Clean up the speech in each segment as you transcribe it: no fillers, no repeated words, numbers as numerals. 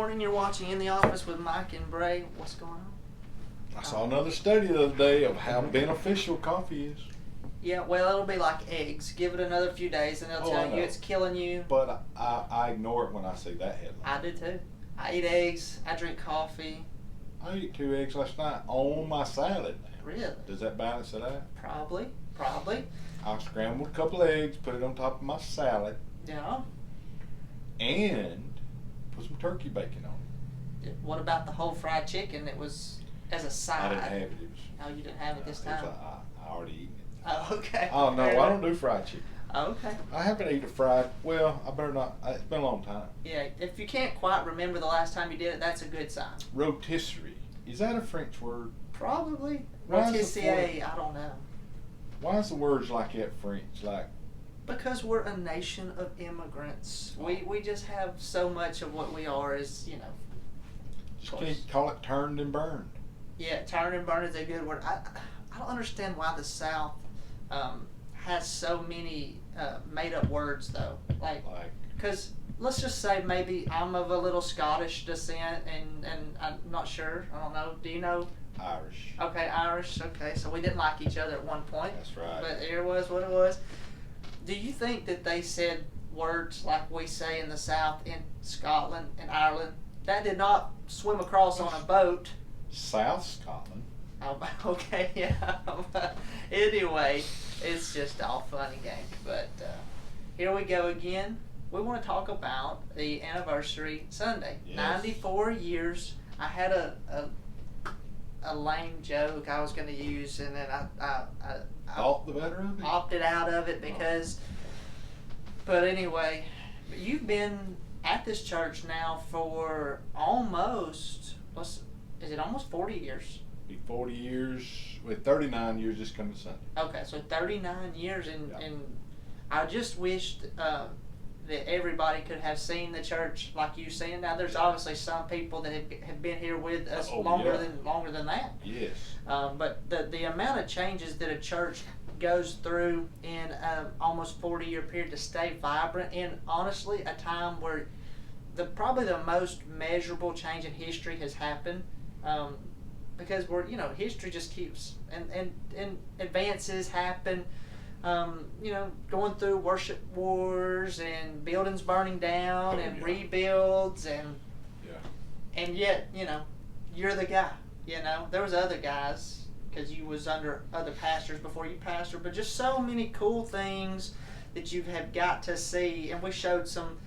morning. You're watching In the Office with Mike and Bray. What's going on? I saw another study the other day of how beneficial coffee is. Yeah, well, it'll be like eggs. Give it another few days, and they'll Oh, I tell you know. it's killing you. But I ignore it when I see that headline. I do too. I eat eggs. I drink coffee. I ate 2 eggs last night on my salad. Really? Does that balance it out? Probably. I scrambled a couple of eggs, put it on top of my salad, Yeah. and put some turkey bacon on it. What about the whole fried chicken that was as a side? I didn't have it. It was, Oh, you didn't have it this it was time? I already eaten it. Oh, okay. Oh, no, Fair I enough. don't do fried chicken. Oh, okay. I haven't eaten a fried, well, I better not. It's been a long time. Yeah, if you can't quite remember the last time you did it, that's a good sign. Rotisserie. Is that a French word? Probably. Why is the Rotisserie, I don't know. Why is the words like that French? Like, Because we're a nation of immigrants. We just have so much of what we are is, just can't call it turned and burned. Yeah, turn and burn is a good word. I don't understand why the South has so many made up words though. Like, because let's just say maybe I'm of a little Scottish descent and I'm not sure. I don't know. Do you know? Irish. Okay, Irish. Okay, so we didn't like each other at one point. That's right. But here was what it was. Do you think that they said words like we say in the South, in Scotland and Ireland? That did not swim across on a boat. South Scotland. Oh, okay, yeah. Anyway, it's just all fun and games. But here we go again. We want to talk about the anniversary Sunday. Yes. 94 years. I had a lame joke I was going to use, and then I Thought the better of it. opted out of it because. But anyway, you've been at this church now for almost. Is it almost 40 years? Be 40 years, with 39 years this coming Sunday. Okay, so 39 years, Yeah. and I just wished that everybody could have seen the church like you've seen. Now, there's obviously some people that have been here with us Oh, longer yeah. than that. Yes. But the amount of changes that a church goes through in almost 40-year period to stay vibrant, and honestly, a time where probably the most measurable change in history has happened. Because history just keeps and advances happen. Going through worship wars and buildings burning down and yeah. rebuilds Yeah. and yet you're the guy. There was other guys because you was under other pastors before you pastored, but just so many cool things that you have got to see. And we showed some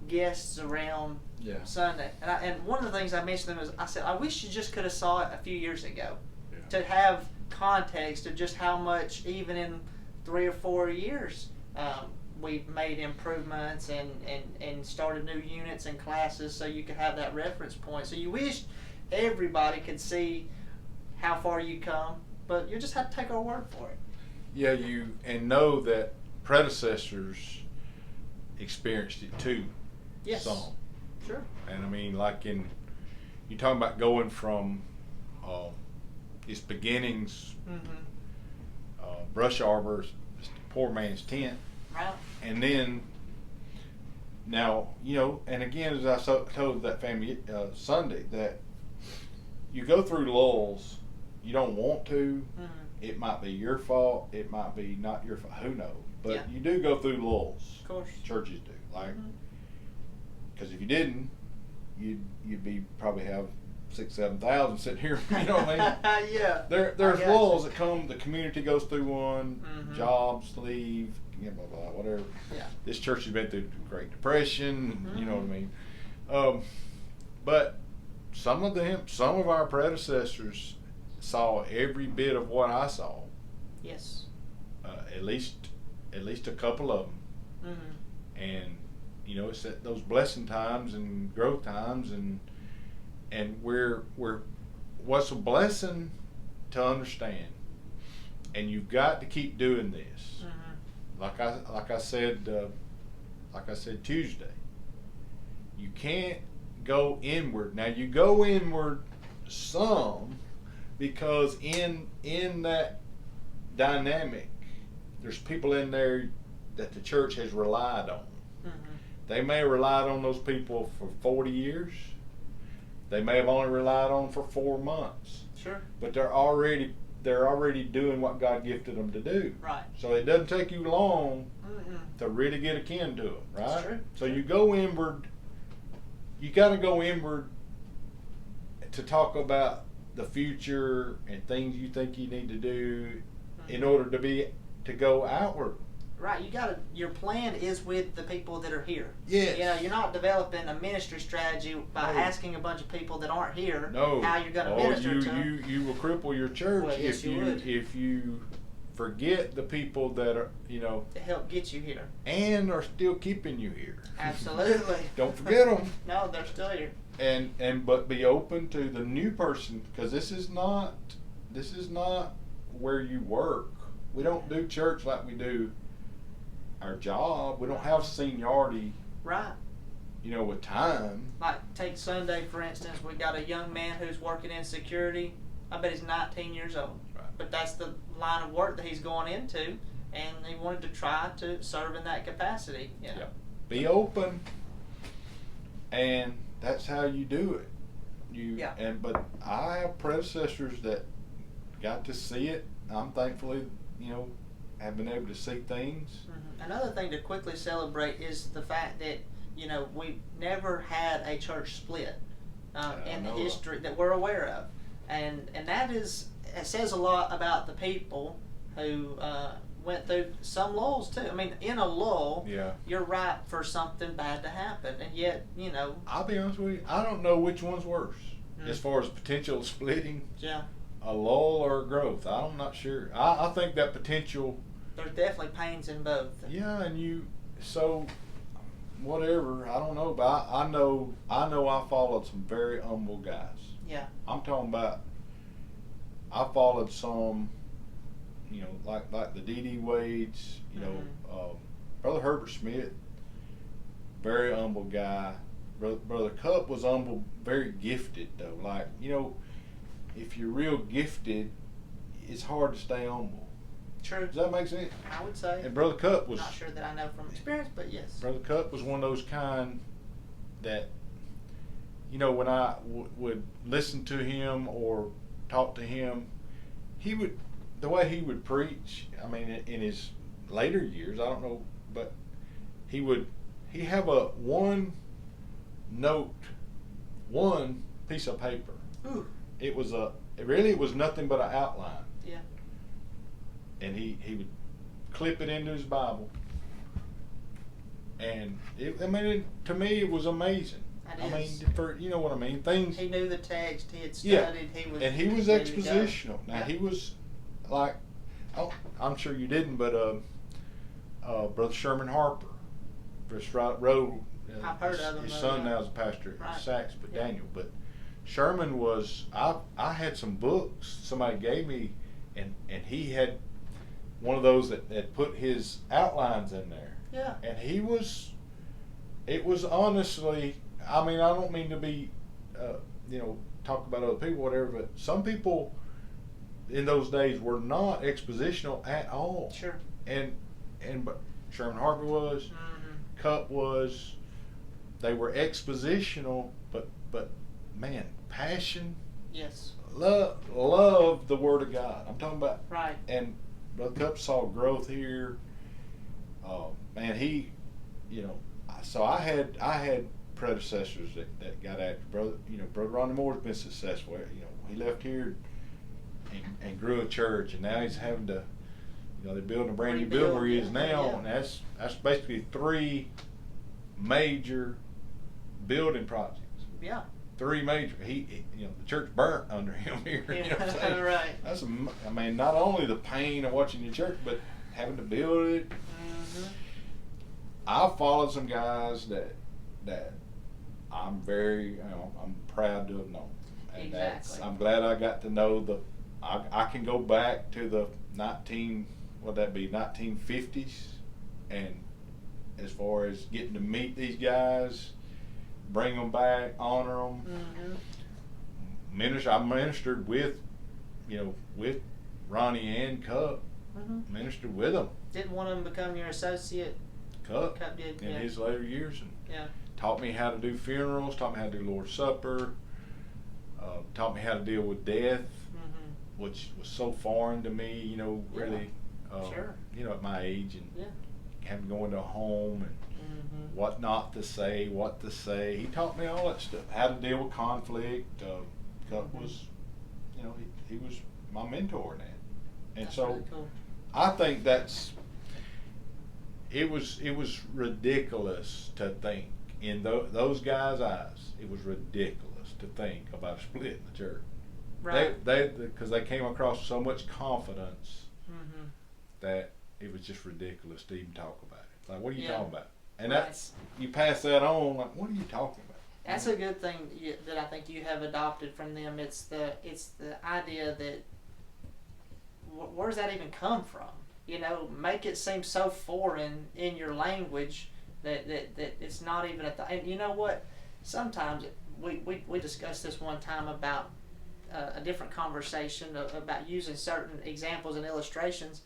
guests around Yeah. Sunday, and one of the things I mentioned to them is I said I wish you just could have saw it a few years ago, Yeah. to have context of just how much even in 3 or 4 years we've made improvements and started new units and classes so you could have that reference point. So you wish everybody could see how far you come, but you just have to take our word for it. Yeah, and know that predecessors experienced it too. Yes. Some. Sure. And I mean, like you're talking about going from its beginnings, Mm-hmm. brush arbors, just a poor man's tent, Right. and then now and again, as I told that family Sunday, that you go through lulls, you don't want to. Mm-hmm. It might be your fault. It might be not your fault. Who knows? But Yeah. you do go through lulls. Of course. Churches do. Like, Mhm. because if you didn't, you'd be probably have 6,000-7,000 sitting here. You know what I mean? Yeah. There's I got lulls you. that come. The community goes through one. Mhm. Jobs leave. Blah blah whatever. Yeah. This church has been through the Great Depression. Mhm. You know what I mean? But some of our predecessors saw every bit of what I saw. Yes. At least a couple of them. Mm-hmm. And it's at those blessing times and growth times, and we're what's a blessing to understand, and you've got to keep doing this. Mm-hmm. Like I said Tuesday, you can't go inward. Now you go inward some, because in that dynamic, there's people in there that the church has relied on. Mm-hmm. They may have relied on those people for 40 years. They may have only relied on them for 4 months. Sure. But they're already doing what God gifted them to do. Right. So it doesn't take you long Mm-mm. to really get akin to them, right? That's true. So you go inward. You got to go inward to talk about the future and things you think you need to do in order to go outward. Right, your plan is with the people that are here. Yes. You know, you're not developing a ministry strategy by No. asking a bunch of people that aren't here No. how you're going to minister to them. You will cripple your church Well, yes, you would. if you forget the people that are, To help get you here. and are still keeping you here. Absolutely. Don't forget them. No, they're still here. But be open to the new person, because this is not where you work. We don't do church like we do our job. We don't have seniority, Right. with time. Like, take Sunday, for instance. We got a young man who's working in security. I bet he's 19 years old. Right. But that's the line of work that he's going into, and he wanted to try to serve in that capacity. You know? Yep. Be open, and that's how you do it. But I have predecessors that got to see it. I'm thankfully, have been able to see things. Mm-hmm. Another thing to quickly celebrate is the fact that we've never had a church split in the history that we're aware of, and it says a lot about the people who went through some lulls too. I mean, in a lull, you're ripe for something bad to happen, and yet I'll be honest with you, I don't know which one's worse as far as potential splitting. Yeah. A lull or a growth. I'm not sure. I think that potential. There's definitely pains in both. Yeah, so whatever. I don't know, but I know I followed some very humble guys. Yeah. I'm talking about. I followed some, like the D.D. Wades. Brother Herbert Smith, very humble guy. Brother Cup was humble, very gifted though. Like if you're real gifted, it's hard to stay humble. True. Does that make sense? I would say. And Brother Cup was. Not sure that I know from experience, but yes. Brother Cup was one of those kind that, when I would listen to him or talk to him, the way he would preach. I mean, in his later years, I don't know, but he have one piece of paper. Ooh. It was nothing but an outline. Yeah. And he would clip it into his Bible. And to me, it was amazing. You know what I mean? Things. He knew the text. He had Yeah. studied. He was expositional. Now he was like, I'm sure you didn't, but Brother Sherman Harper, just right road. I've heard of him. His son now is a pastor at Saks, but Daniel. But Sherman was. I had some books somebody gave me, and he had one of those that put his outlines in there. Yeah. And it was honestly. I mean, I don't mean to be, talk about other people, whatever. But some people in those days were not expositional at all. Sure. But Sherman Harper was. Mm-hmm. Cup was. They were expositional, but man, passion. Yes. Love the Word of God. I'm talking about. Right. And Brother Cup saw growth here. Man, he, so I had predecessors that got after Brother Ronnie Moore's been successful. He left here and grew a church, and now he's having to, they're building a brand new building where he is now, and that's basically 3 major building projects. Yeah. 3 major. He the church burnt under him here. Yeah, right. That's not only the pain of watching your church, but having to build it. Mm-hmm. I followed some guys that I'm very, I'm proud to have known. And exactly. I'm glad I got to know I can go back to the 1950s, and as far as getting to meet these guys, bring them back, honor them. Mm-hmm. I ministered with Ronnie and Cup. Mm-hmm. Ministered with them. Didn't one of them become your associate Cup Cup did, in yeah. his later years, and Yeah. taught me how to do funerals, taught me how to do Lord's Supper, taught me how to deal with death, Mm-hmm. which was so foreign to me, you know, really, Sure. you know, at my age, and Yeah. having to go into a home and Mm-hmm. what not to say, what to say. He taught me all that stuff, how to deal with conflict. Cup Mhm. was, you know, he was my mentor in that. And That's so really cool. I think it was ridiculous to think in those guys' eyes. It was ridiculous to think about splitting the church. Right. Because they came across so much confidence Mm-hmm. that it was just ridiculous to even talk about it. Like, what are you Yeah. talking about? And Right. that's, you pass that on, like, what are you talking about? That's a good thing that I think you have adopted from them. It's the idea that where does that even come from? You know, make it seem so foreign in your language that it's not even and you know what? Sometimes we discussed this one time about a different conversation about using certain examples and illustrations.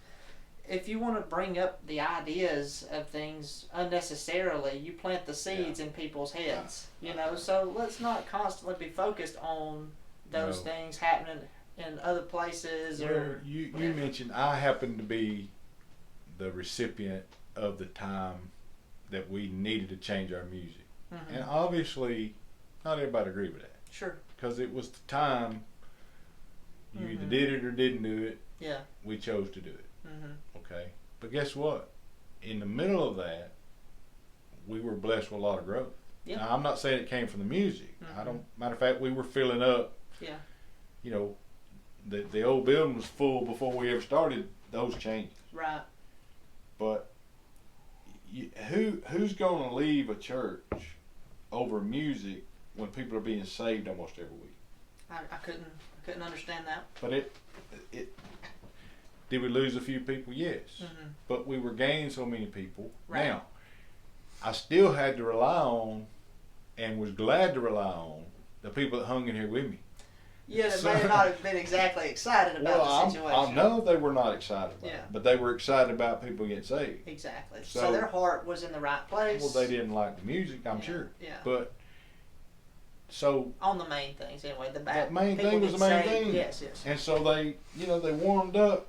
If you want to bring up the ideas of things unnecessarily, you plant the seeds in people's heads. You know, so let's not constantly be focused on those No. things happening in other places Well, or you whatever. mentioned I happen to be the recipient of the time that we needed to change our music. Mhm. And obviously, not everybody agreed with that. Sure. Because it was the time you either Mhm. did it or didn't do it. Yeah. We chose to do it. Mhm. Okay. But guess what? In the middle of that, we were blessed with a lot of growth. Yeah. Now, I'm not saying it came from the music. I Mhm. don't. Matter of fact, we were filling up. Yeah. You know, the old building was full before we ever started those changes. Right. But who's going to leave a church over music when people are being saved almost every week? I couldn't understand that. But it did we lose a few people? Yes. Mhm. But we were gaining so many people. Right. Now, I still had to rely on, and was glad to rely on, the people that hung in here with me. Yeah, they So- may not have been exactly excited about the situation. I know they were not excited about Yeah. it, but they were excited about people getting saved. Exactly. So- So their heart was in the right place. Well, they didn't like the music, I'm Yeah, sure. yeah. But, so, On the main things anyway. The back. that main people thing was get the main saved. thing. Yes. Yes. And so they warmed up,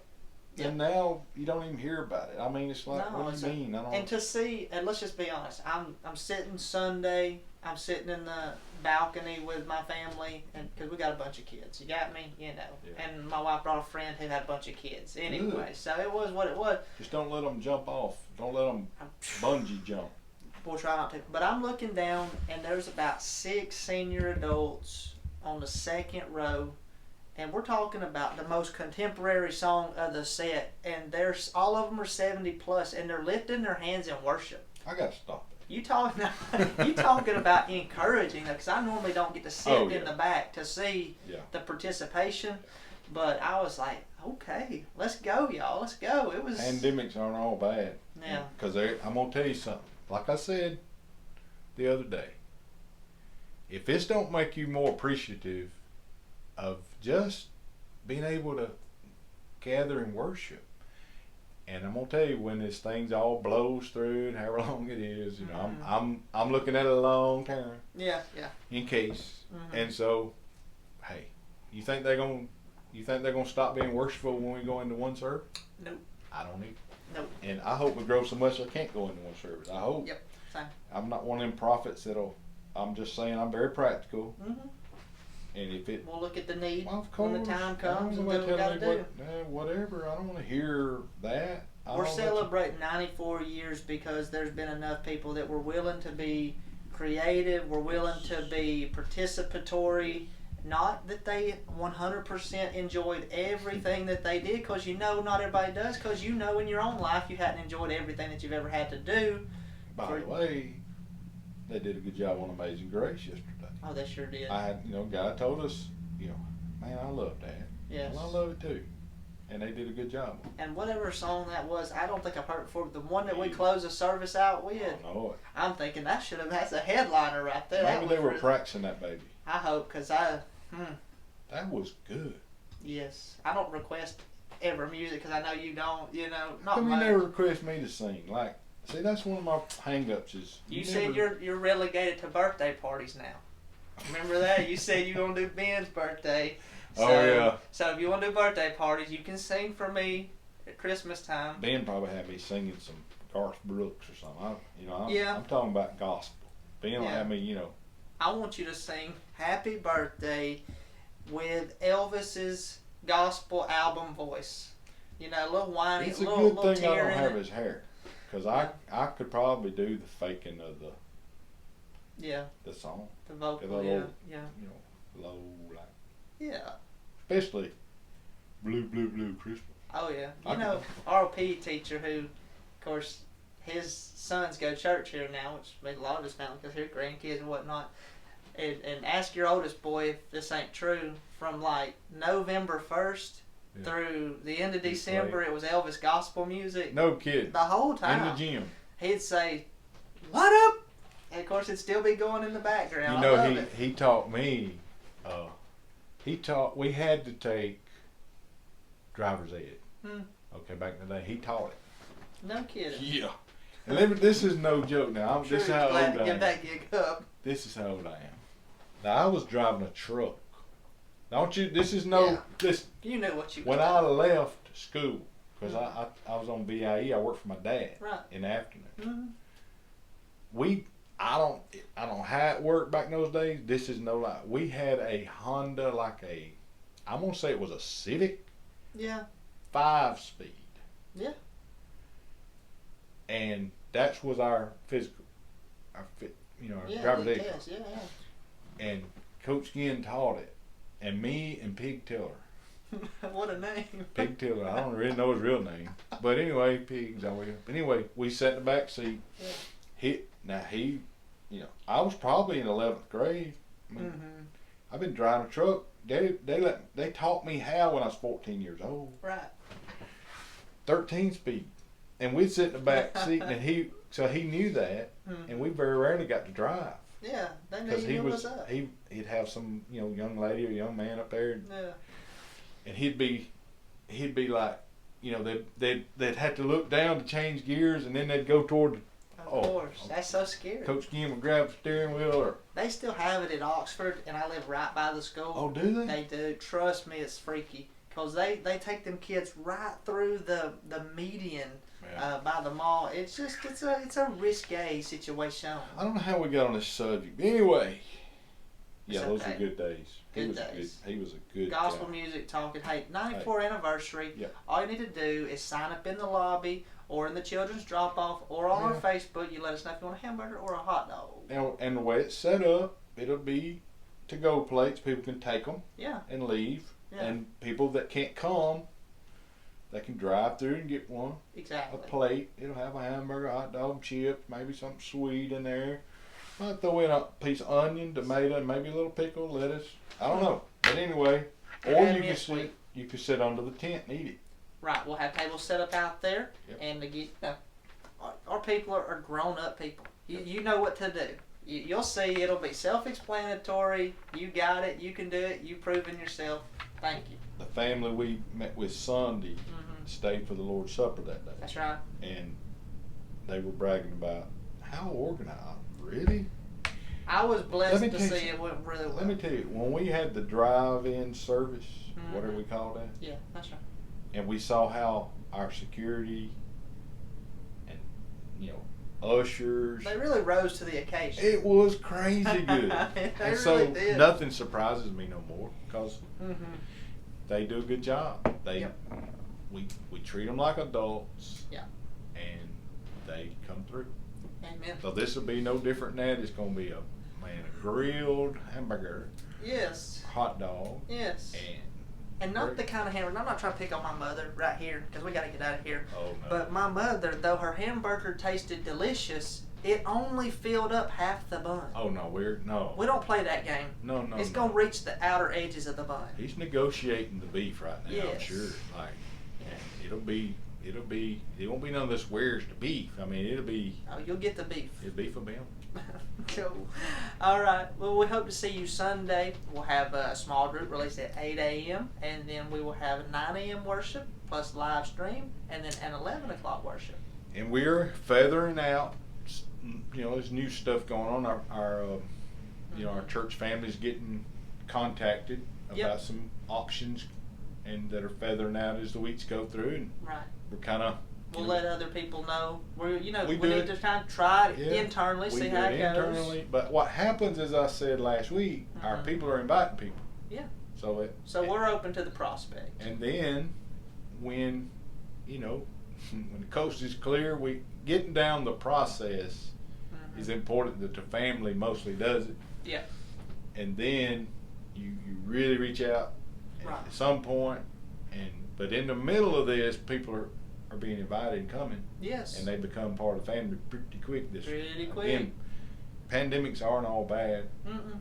Yeah. and now you don't even hear about it. I mean, it's like, No, what do it's you mean? I don't. And to see, and let's just be honest, I'm sitting Sunday, I'm sitting in the balcony with my family, and because we got a bunch of kids, you got me, you know. Yeah. And my wife brought a friend who had a bunch of kids. Anyway, Good. so it was what it was. Just don't let them jump off. Don't let them I'm, bungee jump. we'll try not to. But I'm looking down, and there's about 6 senior adults on the second row. And we're talking about the most contemporary song of the set, and there's all of them are 70 plus, and they're lifting their hands in worship. I got to stop it. You talking about encouraging? Because I normally don't get to sit Oh, in yeah. the back to see Yeah. the participation, but I was like, okay, let's go, y'all, let's go. It was Pandemics aren't all bad. Yeah. Because I'm going to tell you something. Like I said the other day, if this don't make you more appreciative of just being able to gather and worship, and I'm gonna tell you, when this thing's all blows through and however long it is, you know, I'm looking at it a long term yeah. in case. Mhm. And so, hey, you think they're gonna stop being worshipful when we go into one service? Nope. I don't either. Nope. And I hope we grow so much I can't go into one service. I hope. Yep. Same. I'm not one of them prophets I'm just saying I'm very practical. Mm-hmm. And if it, We'll look at the need well, of when course, the time I comes don't and know do what we about got to telling do. me whatever. I don't want to hear that. We're celebrating 94 years because there's been enough people that were willing to be creative, were willing to be participatory. Not that they 100% enjoyed everything that they did, because you know not everybody does, because you know in your own life you hadn't enjoyed everything that you've ever had to do. By the way, they did a good job on Amazing Grace yesterday. Oh, they sure did. I had, God told us, man, I love that. Yes. Well, I love it too. And they did a good job. And whatever song that was, I don't think I've heard it before. The one that we closed the service out with, I know it. I'm thinking that's a headliner right there. That Maybe they was were really- practicing that baby. I hope, because That was good. yes, I don't request ever music because I know you don't. You know, How not come you much. never request me to sing? Like, See, that's one of my hang-ups is You said you're relegated to birthday parties now. Remember that? You said you're going to do Ben's birthday. So, Oh, yeah. So if you want to do birthday parties, you can sing for me at Christmas time. Ben probably had me singing some Garth Brooks or something. Yeah. I'm talking about gospel. Ben will Yeah. have me, I want you to sing Happy Birthday with Elvis's gospel album voice. You know, a little whiny, it's a little good thing I tear don't in have it. his hair. Because I could probably do the faking of Yeah, the song. the vocal, Get a yeah, little- yeah. Low, like, Yeah. especially Blue, Blue, Blue Christmas. Oh, yeah. I You know, our PE teacher who, of course, his sons go to church here now, which made a lot of his family because they're grandkids and whatnot. And ask your oldest boy if this ain't true. From like November 1st Yeah. through the end of He December, played. it was Elvis gospel music. No kidding. The whole In time. the gym. He'd say, "What up?" And of course, it'd still be going in the background. I love it. He taught me, we had to take driver's ed. Okay, back in the day, he taught it. No kidding. Yeah. And this is no joke now. I'm sure This is he's how old glad to I give am. that gig up. This is how old I am. Now, I was driving a truck. This is this, You knew what you when was I doing. left school, because I was on BIE, I worked for my dad Right. in the afternoon. Mhm. I don't know how it worked back in those days. This is no lie. We had a Honda, I'm going to say it was a Civic Yeah. 5-speed. Yeah. And that was our physical, our Yeah. driver's the ed. test, yeah. And Coach Ginn taught it. And me and Pig Tiller. What a name. Pig Tiller, I don't really know his real name. But anyway, Pig's all we. But anyway, we sat in the back seat. Yeah. I was probably in 11th grade. I mean, Mm-hmm. I've been driving a truck. They taught me how when I was 14 years old. Right. 13 speed. And we'd sit in the back seat and he knew that, Mm. and we very rarely got to drive. Yeah, they knew Because you he knew was what's up. he'd have some young lady or young man up there, Yeah. and he'd be like, they'd have to look down to change gears, and then they'd go toward Of Oh, course. okay. That's so scary. Coach Ginn would grab the steering wheel or They still have it at Oxford, and I live right by the school. oh, do they? They do. Trust me, it's freaky. Because they take them kids right through the median Yeah. by the mall. It's a risque situation. I don't know how we got on this subject. But anyway, yeah, It's those okay. were good days. Good days. He was a good Gospel guy. music talking. Hey, 94th anniversary. Yep. All you need to do is sign up in the lobby or in the children's drop off or on our Yeah. Facebook. You let us know if you want a hamburger or a hot dog. And the way it's set up, it'll be to-go plates. People can take them Yeah. and leave. Yeah. And people that can't come, they can drive through and get a Exactly. plate. It'll have a hamburger, hot dog, chips, maybe something sweet in there. Might throw in a piece of onion, tomato, and maybe a little pickle, lettuce. I don't know. But anyway, They or had you me can a sweet. sit under the tent and eat it. Right, we'll have tables set up out there, Yep. and to get our people are grown up people. You know what to do. You'll see it'll be self-explanatory. You got it. You can do it. You proven yourself. Thank you. The family we met with Sunday Hmm. stayed for the Lord's Supper that day, That's right. and they were bragging about how organized. Really? I was blessed Let me to tell see you it went really well. Let me tell you, when we had the drive-in service, Mhm. whatever we call that, Yeah, that's right. and we saw how our security and ushers, They really rose to the occasion. it was crazy good. They And so really did. nothing surprises me no more because Mm-hmm. they do a good job. Yep. We treat them like adults. Yeah. And they come through. Amen. So this will be no different than that. It's going to be a grilled hamburger, Yes. hot dog, Yes. And not the kind of hamburger. I'm not trying to pick on my mother right here because we got to get out of here. oh no. But my mother, though her hamburger tasted delicious, it only filled up half the bun. Oh no, We don't play that game. no. It's gonna reach the outer edges of the bun. He's negotiating the beef right now. I'm Yes. sure. And it won't be none of this where's the beef. I mean, it'll be Oh, you'll get the beef. for them. Cool. All right. Well, we hope to see you Sunday. We'll have a small group released at 8 a.m. and then we will have 9 a.m. worship plus live stream, and then an 11 o'clock worship. and we're feathering out. You know, there's new stuff going on. Our you know, our church family's getting contacted about some options, and that are feathering out as the weeks go through, and Right. we're kind of. We'll let other people know. We We need do it. to kind of try it Yeah, internally, we see do how it it goes. internally. But what happens, as I said last week, our Mhm. people are inviting people. Yeah. So So we're open to the prospect. And then when, you know, when the coast is clear, we getting down the process Mhm. is important. That the family mostly does it, Yeah. and then you really reach out Right. at some point. And but in the middle of this, people are being invited and coming. Yes. And they become part of the family pretty quick. Pretty quick. Again, pandemics aren't all bad. Mm-mm.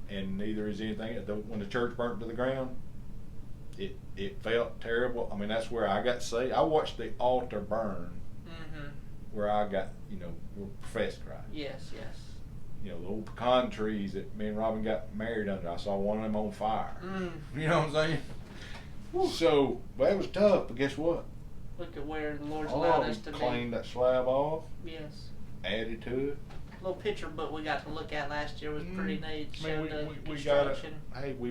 And neither is anything. When the church burnt to the ground, it felt terrible. I mean, that's where I got saved. I watched the altar burn, Mm-hmm. where I got, you know, were professed Christ. Yes. Yes. You know, the old pecan trees that me and Robin got married under. I saw one of them on fire. Mm. You know what I'm saying? So, well, it was tough, but guess what? Look at where the Lord's allowed us to we cleaned be. that slab off, Yes. added to it. Little picture book we got to look at last year was pretty neat. I mean, Showed the we got construction.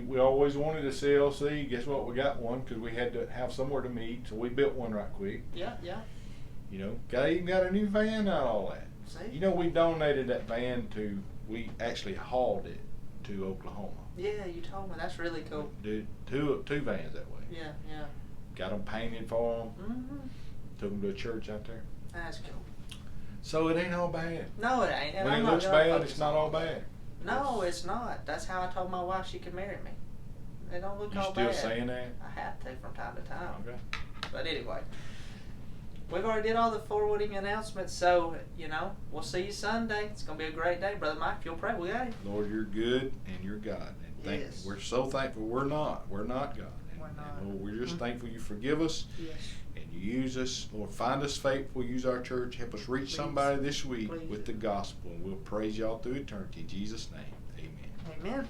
we always wanted a CLC. Guess what? We got one because we had to have somewhere to meet, so we built one right quick. Yeah. Yeah. You know, even got a new van out of all that. See. You know, we donated that van we actually hauled it to Oklahoma. Yeah, you told me. That's really cool. Did two vans that way. Yeah. Yeah. Got them painted for them. Mm-hmm. Took them to a church out there. That's cool. So it ain't all bad. No, it ain't. And When I'm it not looks gonna bad, focus it's not on all it. bad. No, it's not. That's how I told my wife she could marry me. It don't look You all still bad. saying that? I have to from time to time. Okay. But anyway, we've already did all the forwarding announcements, so, you know, we'll see you Sunday. It's going to be a great day. Brother Mike, if you'll pray, we got you. Lord, you're good and you're God. And Yes. we're so thankful. We're not God. And, We're not. and Lord, we're just Mhm. thankful you forgive us Yes. and you use us. Lord, find us faithful. Use our church. Help us reach Please. somebody this week Please. with the gospel. And we'll praise y'all through eternity. In Jesus' name, amen. Amen.